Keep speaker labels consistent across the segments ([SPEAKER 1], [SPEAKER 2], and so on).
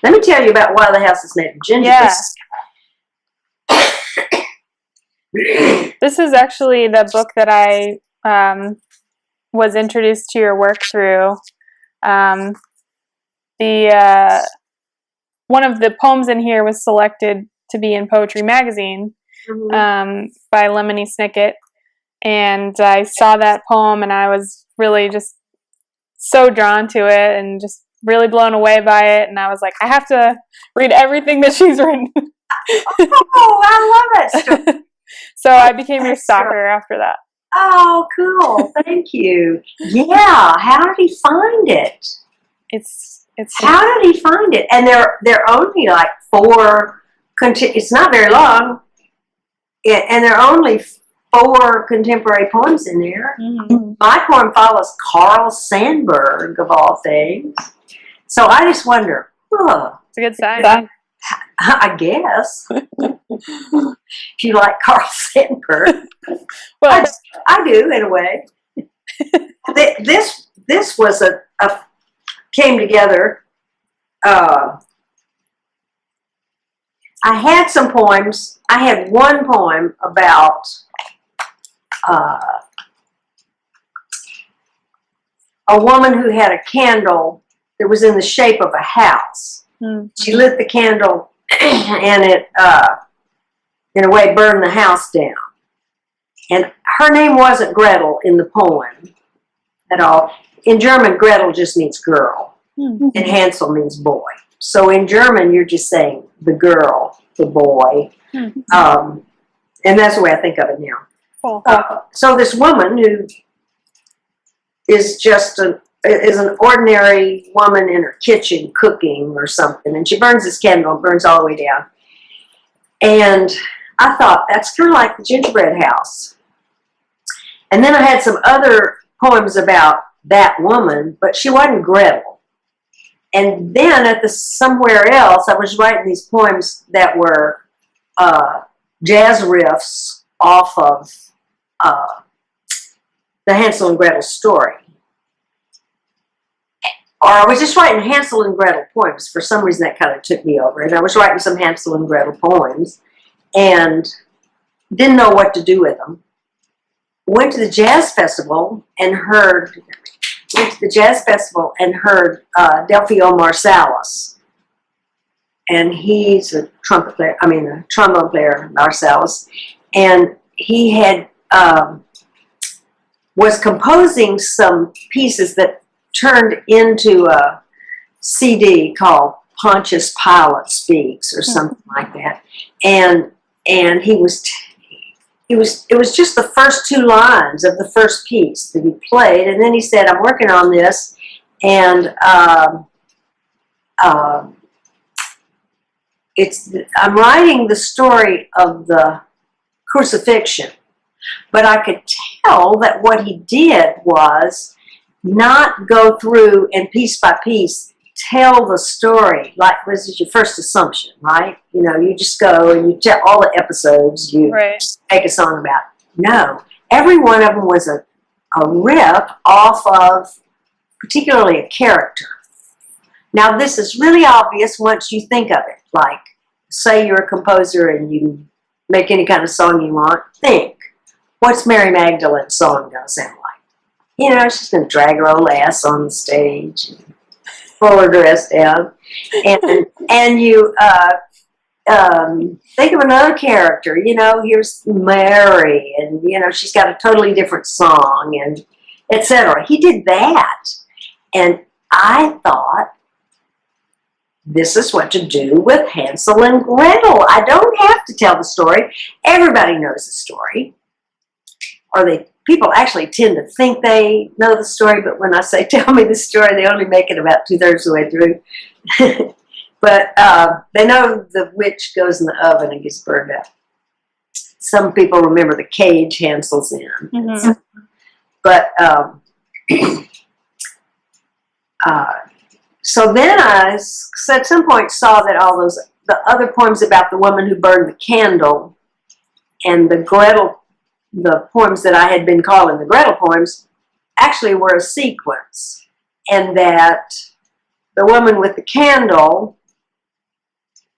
[SPEAKER 1] Let me tell you about why the house is made of gingerbread.
[SPEAKER 2] Yeah. This is actually the book that I was introduced to your work through. One of the poems in here was selected to be in Poetry Magazine by Lemony Snicket, and I saw that poem and I was really just so drawn to it and just really blown away by it, and I was like, I have to read everything that she's written.
[SPEAKER 1] Oh, I love it.
[SPEAKER 2] So I became your stalker after that.
[SPEAKER 1] Oh, cool. Thank you. Yeah, how did he find it? How did he find it? And they're only like 4, it's not very long, and there are only 4 contemporary poems in there. My poem follows Carl Sandburg, of all things. So I just wonder,
[SPEAKER 2] it's a good sign.
[SPEAKER 1] I guess. If you like Carl Sandburg. Well, I do, in a way. This was came together. I had some poems. I had one poem about a woman who had a candle that was in the shape of a house. She lit the candle and it, in a way, burned the house down. And her name wasn't Gretel in the poem at all. In German, Gretel just means girl, and Hansel means boy. So in German, you're just saying the girl, the boy, and that's the way I think of it now.
[SPEAKER 2] Cool.
[SPEAKER 1] So this woman who is just is an ordinary woman in her kitchen cooking or something, and she burns this candle, burns all the way down. And I thought, that's kind of like the gingerbread house. And then I had some other poems about that woman, but she wasn't Gretel. And then somewhere else, I was writing these poems that were jazz riffs off of the Hansel and Gretel story. Or I was just writing Hansel and Gretel poems. For some reason, that kind of took me over. And I was writing some Hansel and Gretel poems and didn't know what to do with them. Went to the jazz festival and heard Delphio Marsalis. And he's a trombone player, Marsalis. And he had was composing some pieces that turned into a CD called Pontius Pilate Speaks or something like that. And it was just the first 2 lines of the first piece that he played, and then he said, I'm working on this, and I'm writing the story of the crucifixion, but I could tell that what he did was not go through and piece by piece tell the story like this is your first assumption, right? You know, you just go and you tell all the episodes you make a song about. No, every one of them was a riff off of particularly a character. Now this is really obvious once you think of it. Like, say you're a composer and you make any kind of song you want. Think, what's Mary Magdalene's song going to sound like? You know, she's going to drag her old ass on the stage and pull her dress down. And you think of another character. You know, here's Mary, and, you know, she's got a totally different song, and etc. He did that. And I thought, this is what to do with Hansel and Gretel. I don't have to tell the story. Everybody knows the story. Or people actually tend to think they know the story, but when I say tell me the story, they only make it about 2/3 of the way through. But they know the witch goes in the oven and gets burned up. Some people remember the cage Hansel's in. Mm-hmm. But so then I, at some point, saw that all the other poems about the woman who burned the candle and the Gretel, the poems that I had been calling the Gretel poems, actually were a sequence. And that the woman with the candle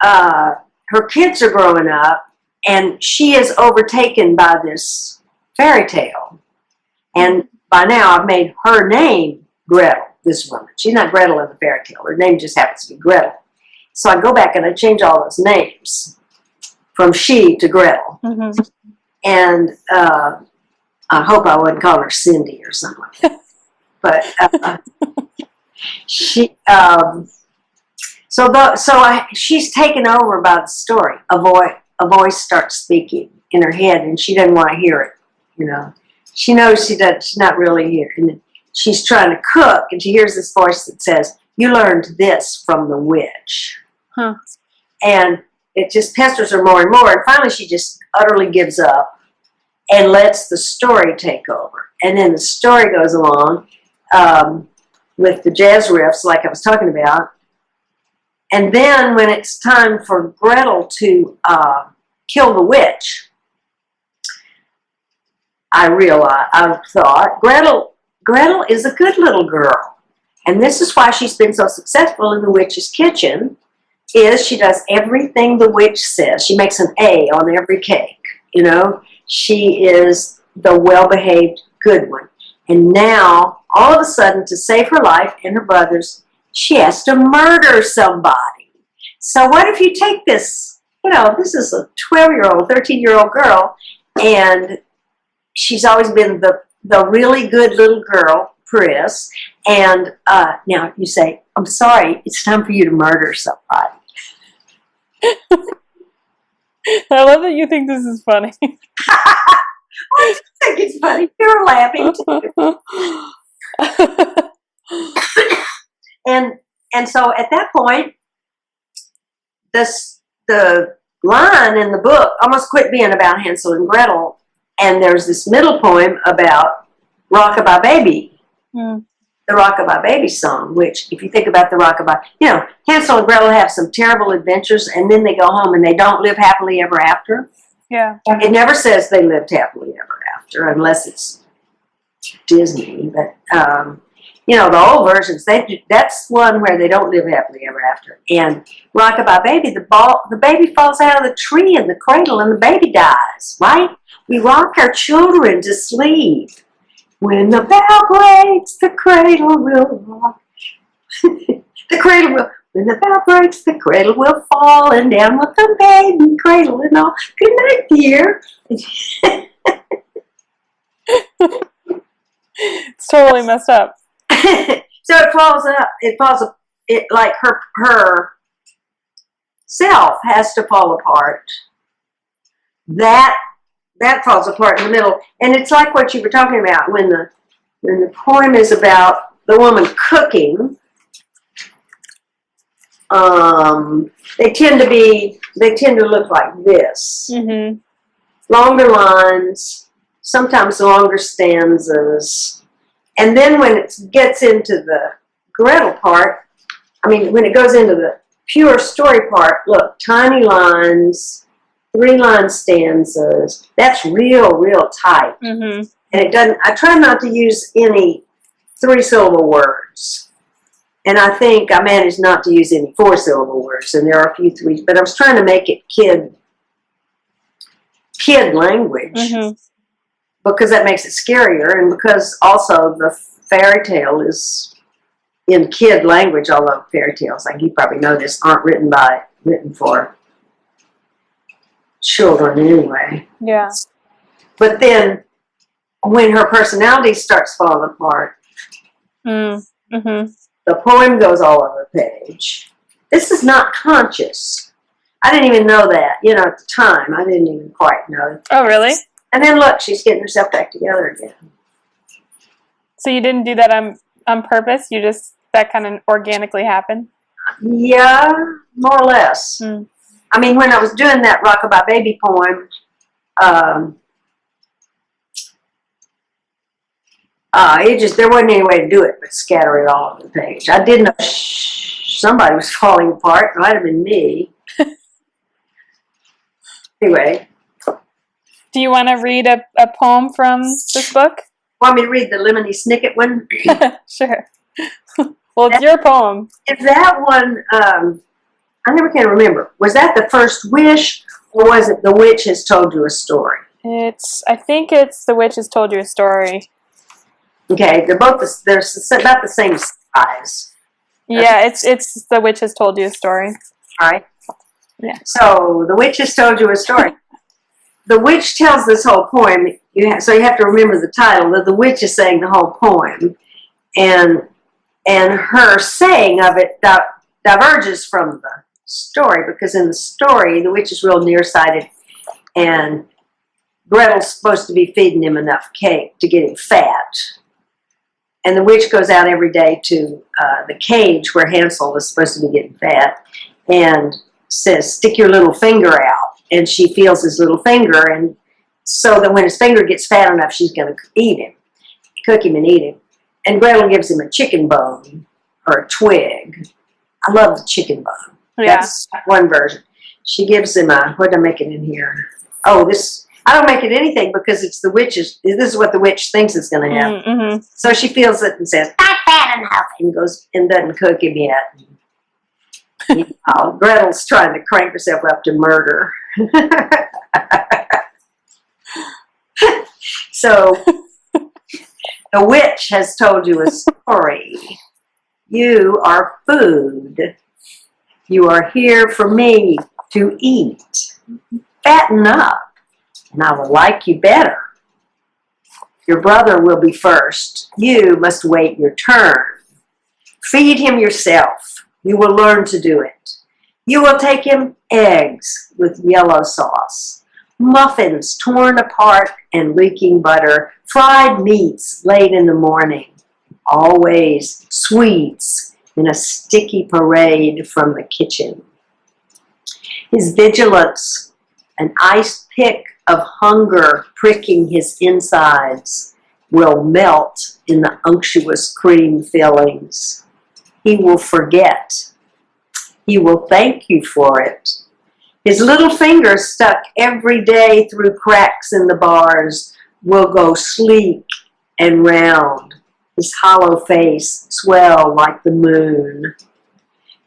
[SPEAKER 1] her kids are growing up, and she is overtaken by this fairy tale. And by now, I've made her name Gretel, this woman. She's not Gretel in the fairy tale. Her name just happens to be Gretel. So I go back and I change all those names from she to Gretel.
[SPEAKER 2] Mm-hmm.
[SPEAKER 1] And I hope I wouldn't call her Cindy or something like that. But she, she's taken over by the story. A voice starts speaking in her head, and she doesn't want to hear it. You know, she knows she's not really here. And she's trying to cook, and she hears this voice that says, "You learned this from the witch."
[SPEAKER 2] Huh. And
[SPEAKER 1] it just pesters her more and more. And finally, she just utterly gives up and lets the story take over. And then the story goes along with the jazz riffs, like I was talking about. And then when it's time for Gretel to kill the witch, I thought, Gretel is a good little girl. And this is why she's been so successful in the witch's kitchen, is she does everything the witch says. She makes an A on every cake, you know. She is the well-behaved good one. And now, all of a sudden, to save her life and her brother's, she has to murder somebody. So what if you take this, you know, this is a 12-year-old, 13-year-old girl, and she's always been the really good little girl, Pris, and now you say, I'm sorry, it's time for you to murder somebody.
[SPEAKER 2] I love that you think this is funny.
[SPEAKER 1] I think it's funny. You're laughing too. and so at that point, the line in the book almost quit being about Hansel and Gretel, and there's this middle poem about Rockabye Baby. Mm. The Rockabye Baby song, which, if you think about the Rockabye, you know, Hansel and Gretel have some terrible adventures, and then they go home and they don't live happily ever after.
[SPEAKER 2] Yeah.
[SPEAKER 1] It never says they lived happily ever after, unless it's Disney. But, you know, the old versions, that's one where they don't live happily ever after. And Rockabye Baby, the baby falls out of the tree in the cradle, and the baby dies, right? We rock our children to sleep. When the bell breaks, the cradle will rock. When the bell breaks, the cradle will fall, and down with the baby cradle and all. Good night, dear.
[SPEAKER 2] It's totally messed up.
[SPEAKER 1] So it falls up. It like her self has to fall apart. That falls apart in the middle. And it's like what you were talking about when the poem is about the woman cooking. They tend to look like this. Mm-hmm. Longer lines, sometimes longer stanzas. And then when it gets into the Gretel part, when it goes into the pure story part, look, tiny lines, 3-line stanzas. That's real tight. Mm-hmm. And I try not to use any 3-syllable words. And I think I managed not to use any 4-syllable words, and there are a few 3s, but I was trying to make it kid language, mm-hmm. because that makes it scarier, and because also the fairy tale is in kid language, although fairy tales, like you probably know this, aren't written for children anyway.
[SPEAKER 2] Yeah.
[SPEAKER 1] But then when her personality starts falling apart, mm-hmm. the poem goes all over the page. This is not conscious. I didn't even know that. At the time, I didn't even quite know.
[SPEAKER 2] Oh, really?
[SPEAKER 1] And then look, she's getting herself back together again.
[SPEAKER 2] So you didn't do that on purpose? That kind of organically happened?
[SPEAKER 1] Yeah, more or less. Mm. When I was doing that Rockabye Baby poem, there wasn't any way to do it but scatter it all over the page. I did know somebody was falling apart. It might have been me. Anyway.
[SPEAKER 2] Do you want to read a poem from this book?
[SPEAKER 1] Want me to read the Lemony Snicket one?
[SPEAKER 2] Sure. Well, it's your poem.
[SPEAKER 1] If that one, I never can remember. Was that the first wish, or was it the witch has told you a story?
[SPEAKER 2] I think it's the witch has told you a story.
[SPEAKER 1] Okay, they're about the same size.
[SPEAKER 2] Yeah, it's the witch has told you a story.
[SPEAKER 1] All right.
[SPEAKER 2] Yeah.
[SPEAKER 1] So the witch has told you a story. The witch tells this whole poem. So you have to remember the title. That the witch is saying the whole poem, and her saying of it diverges from the story, because in the story the witch is real nearsighted, and Gretel's supposed to be feeding him enough cake to get him fat. And the witch goes out every day to the cage where Hansel is supposed to be getting fat, and says, "Stick your little finger out." And she feels his little finger, and so that when his finger gets fat enough, she's going to cook him and eat him. And Gretel gives him a chicken bone or a twig. I love the chicken bone.
[SPEAKER 2] Yeah.
[SPEAKER 1] That's one version. She gives him what did I make it in here? Oh, this, I don't make it anything because it's the witch's, this is what the witch thinks it's going to happen.
[SPEAKER 2] Mm-hmm.
[SPEAKER 1] So she feels it and says, "Not fat enough," and goes and doesn't cook him yet. Gretel's trying to crank herself up to murder. So the witch has told you a story. You are food. You are here for me to eat. Fatten up, and I will like you better. Your brother will be first. You must wait your turn. Feed him yourself. You will learn to do it. You will take him eggs with yellow sauce, muffins torn apart and leaking butter, fried meats late in the morning, always sweets in a sticky parade from the kitchen. His vigilance, an ice pick of hunger pricking his insides, will melt in the unctuous cream fillings. He will forget. He will thank you for it. His little fingers stuck every day through cracks in the bars will go sleek and round. His hollow face swell like the moon.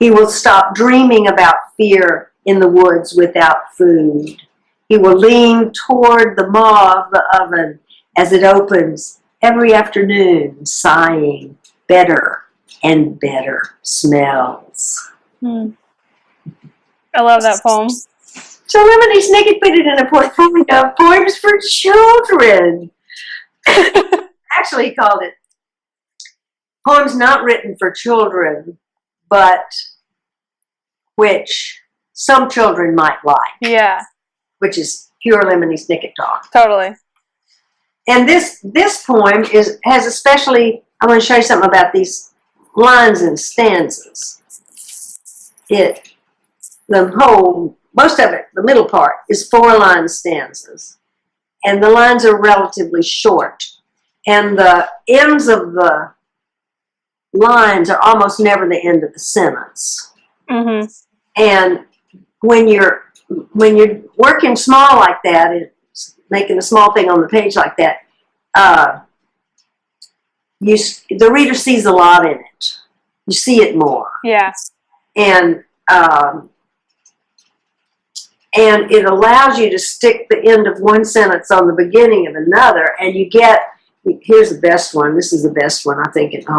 [SPEAKER 1] He will stop dreaming about fear in the woods without food. He will lean toward the maw of the oven as it opens every afternoon, sighing better and better smells.
[SPEAKER 2] I love that poem.
[SPEAKER 1] So Lemony Snicket put it in a portfolio of poems for children. Actually, he called it Poems Not Written for Children, but which some children might like.
[SPEAKER 2] Yeah.
[SPEAKER 1] Which is pure Lemony Snicket talk.
[SPEAKER 2] Totally.
[SPEAKER 1] And this poem has especially, I want to show you something about these lines and stanzas. Most of it, the middle part, is 4-line stanzas. And the lines are relatively short. And the ends of the lines are almost never the end of the sentence. Mm-hmm. And when you're working small like that, making a small thing on the page like that, the reader sees a lot in it. You see it more.
[SPEAKER 2] Yeah.
[SPEAKER 1] And it allows you to stick the end of one sentence on the beginning of another, and you get, here's the best one. This is the best one, I think, in the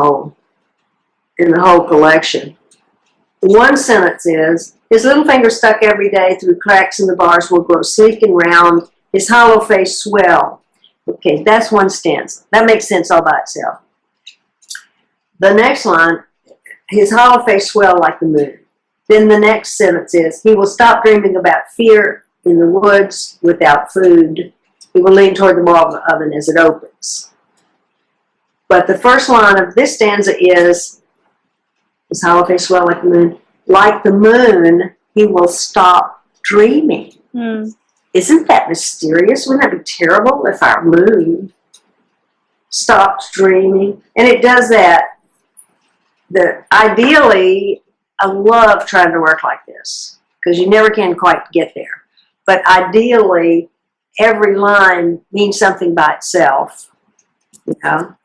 [SPEAKER 1] whole collection. One sentence is, his little finger stuck every day through cracks in the bars will grow sleek and round, his hollow face swell. Okay, that's one stanza. That makes sense all by itself. The next line, his hollow face swell like the moon. Then the next sentence is, he will stop dreaming about fear in the woods without food. He will lean toward the wall of the oven as it opens. But the first line of this stanza is, his hollow face swell like the moon. Like the moon, he will stop dreaming. Isn't that mysterious? Wouldn't that be terrible if our moon stopped dreaming? And it does that. Ideally, I love trying to work like this because you never can quite get there. But ideally, every line means something by itself. You know,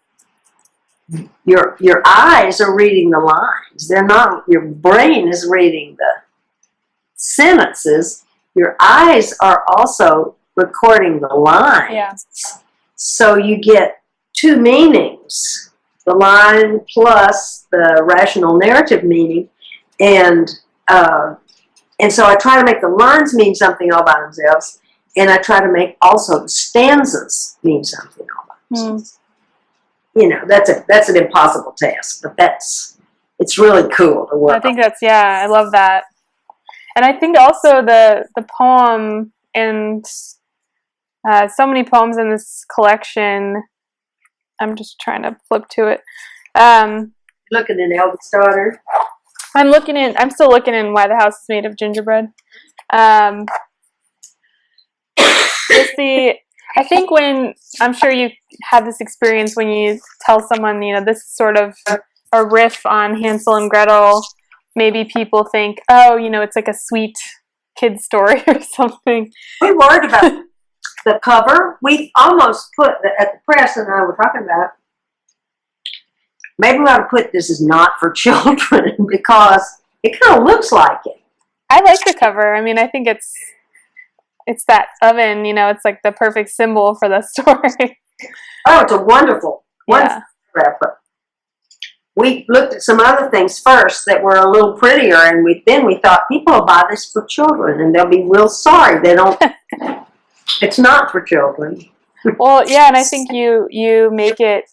[SPEAKER 1] your eyes are reading the lines. They're not. Your brain is reading sentences, your eyes are also recording the lines.
[SPEAKER 2] Yeah.
[SPEAKER 1] So you get two meanings, the line plus the rational narrative meaning, and so I try to make the lines mean something all by themselves, and I try to make also the stanzas mean something all by themselves. You know, that's an impossible task, but it's really cool to work.
[SPEAKER 2] I think I love that. And I think also the poem, and so many poems in this collection, I'm just trying to flip to it.
[SPEAKER 1] Looking in Eldest Daughter.
[SPEAKER 2] I'm still looking in Why the House is Made of Gingerbread. I think when, I'm sure you had this experience when you tell someone, you know, this is sort of a riff on Hansel and Gretel, maybe people think, oh, you know, it's like a sweet kid story or something.
[SPEAKER 1] We worried about the cover. We almost put, at the press and I were talking about, maybe we ought to put this is not for children because it kind of looks like it.
[SPEAKER 2] I like the cover. I mean, I think it's that oven, you know, it's like the perfect symbol for the story.
[SPEAKER 1] Oh, it's a wonderful wrapper. We looked at some other things first that were a little prettier, and then we thought people will buy this for children, and they'll be real sorry they don't. It's not for children.
[SPEAKER 2] Well, yeah, and I think you make it.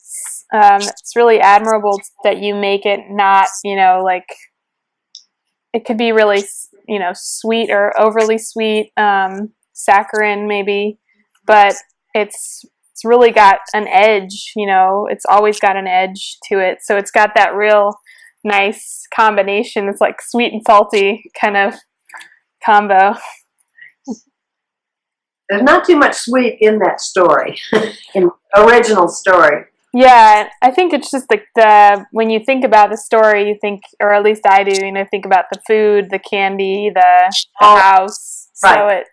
[SPEAKER 2] It's really admirable that you make it not, you know, like it could be really, you know, sweet or overly sweet, saccharine maybe, but it's really got an edge, you know, it's always got an edge to it. So it's got that real nice combination. It's like sweet and salty kind of combo.
[SPEAKER 1] There's not too much sweet in that story, in original story.
[SPEAKER 2] Yeah, I think it's just like when you think about the story, you think, or at least I do, you know, think about the food, the candy, the house.
[SPEAKER 1] Right.
[SPEAKER 2] So it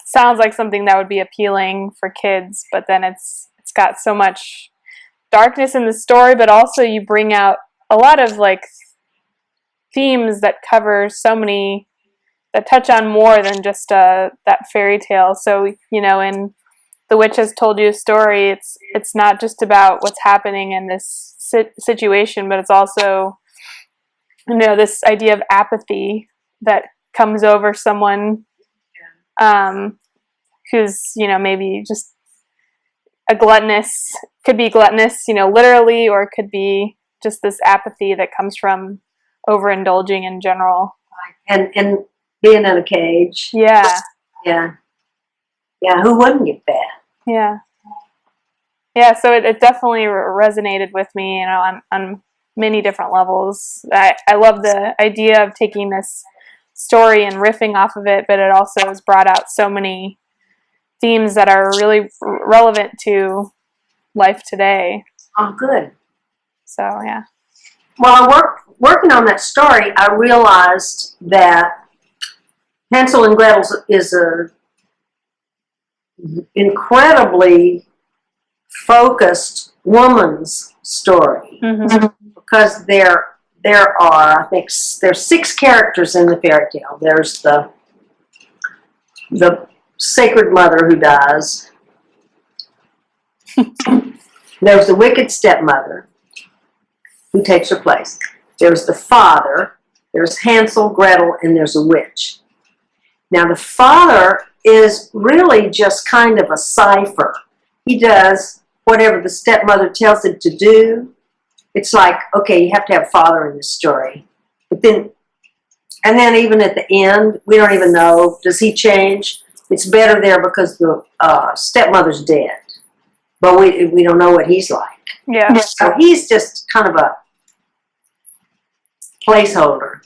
[SPEAKER 2] sounds like something that would be appealing for kids, but then it's got so much darkness in the story, but also you bring out a lot of like themes that cover so many, that touch on more than just that fairy tale. So, you know, in The Witch Has Told You a Story, it's not just about what's happening in this situation, but it's also, you know, this idea of apathy that comes over someone who's, you know, maybe just could be gluttonous, you know, literally, or it could be just this apathy that comes from overindulging in general.
[SPEAKER 1] And being in a cage.
[SPEAKER 2] Yeah.
[SPEAKER 1] Yeah. Yeah, who wouldn't get that?
[SPEAKER 2] Yeah. Yeah, so it definitely resonated with me, you know, on many different levels. I love the idea of taking this story and riffing off of it, but it also has brought out so many themes that are really relevant to life today.
[SPEAKER 1] Oh, good.
[SPEAKER 2] So, yeah.
[SPEAKER 1] While I working on that story, I realized that Hansel and Gretel is a incredibly focused woman's story, because there are, I think, there's 6 characters in the fairy tale. There's the sacred mother who dies. There's the wicked stepmother who takes her place. There's the father. There's Hansel, Gretel, and there's a witch. Now the father is really just kind of a cipher. He does whatever the stepmother tells him to do. It's like, okay, you have to have a father in this story. But then, and then even at the end, we don't even know, does he change? It's better there because the stepmother's dead. But we don't know what he's like.
[SPEAKER 2] Yeah.
[SPEAKER 1] So he's just kind of a placeholder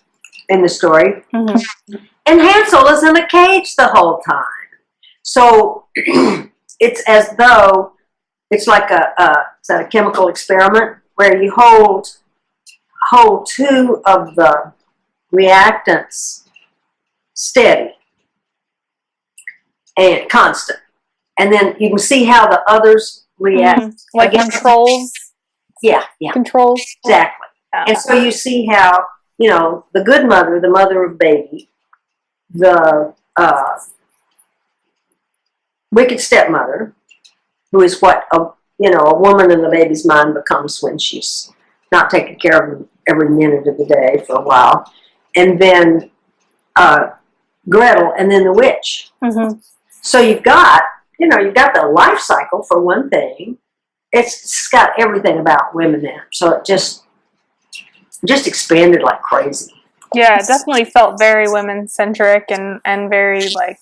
[SPEAKER 1] in the story. And Hansel is in a cage the whole time. So it's as though it's like a chemical experiment where you hold 2 of the reactants steady and constant. And then you can see how the others react.
[SPEAKER 2] Like controls?
[SPEAKER 1] Yeah.
[SPEAKER 2] Controls?
[SPEAKER 1] Exactly. And so you see how, you know, the good mother, the mother of baby, the wicked stepmother, who is what a woman in the baby's mind becomes when she's not taking care of them every minute of the day for a while, and then Gretel, and then the witch.
[SPEAKER 2] Mm-hmm.
[SPEAKER 1] So you've got the life cycle for one thing. It's got everything about women in it. So it just expanded like crazy.
[SPEAKER 2] Yeah, it definitely felt very women-centric and very, like,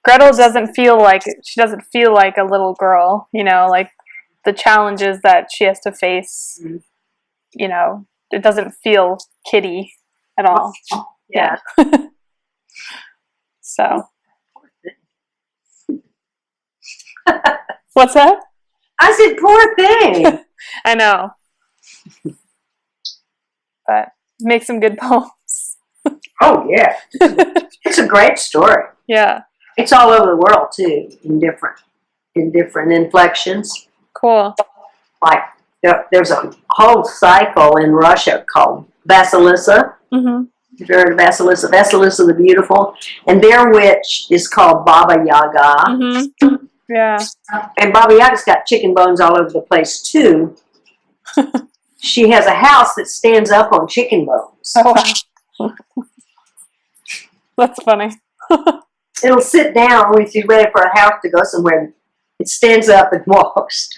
[SPEAKER 2] Gretel doesn't feel like a little girl, like the challenges that she has to face, it doesn't feel kiddie at all.
[SPEAKER 1] Yeah.
[SPEAKER 2] So. What's that?
[SPEAKER 1] I said, poor thing.
[SPEAKER 2] I know. But make some good poems.
[SPEAKER 1] Oh, yeah. It's a great story.
[SPEAKER 2] Yeah.
[SPEAKER 1] It's all over the world, too, in different inflections.
[SPEAKER 2] Cool.
[SPEAKER 1] Like, there's a whole cycle in Russia called Vasilisa.
[SPEAKER 2] Mm-hmm.
[SPEAKER 1] You've heard of Vasilisa? Vasilisa the Beautiful. And their witch is called Baba Yaga.
[SPEAKER 2] Mm-hmm. Yeah.
[SPEAKER 1] And Baba Yaga's got chicken bones all over the place, too. She has a house that stands up on chicken bones.
[SPEAKER 2] Oh, wow. That's funny.
[SPEAKER 1] It'll sit down when she's ready for a house to go somewhere. It stands up and walks.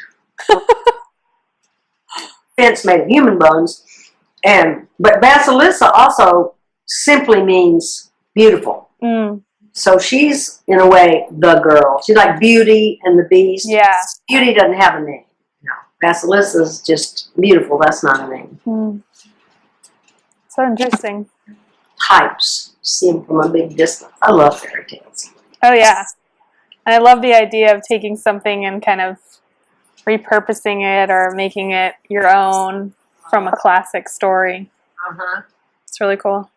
[SPEAKER 1] Fence made of human bones. But Vasilisa also simply means beautiful.
[SPEAKER 2] Mm.
[SPEAKER 1] So she's, in a way, the girl. She's like Beauty and the Beast.
[SPEAKER 2] Yeah.
[SPEAKER 1] Beauty doesn't have a name. No. Vasilisa's just beautiful. That's not a name.
[SPEAKER 2] Mm. So interesting.
[SPEAKER 1] Types. You see them from a big distance. I love fairy tales.
[SPEAKER 2] Oh, yeah. And I love the idea of taking something and kind of repurposing it or making it your own from a classic story.
[SPEAKER 1] Uh-huh.
[SPEAKER 2] It's really cool.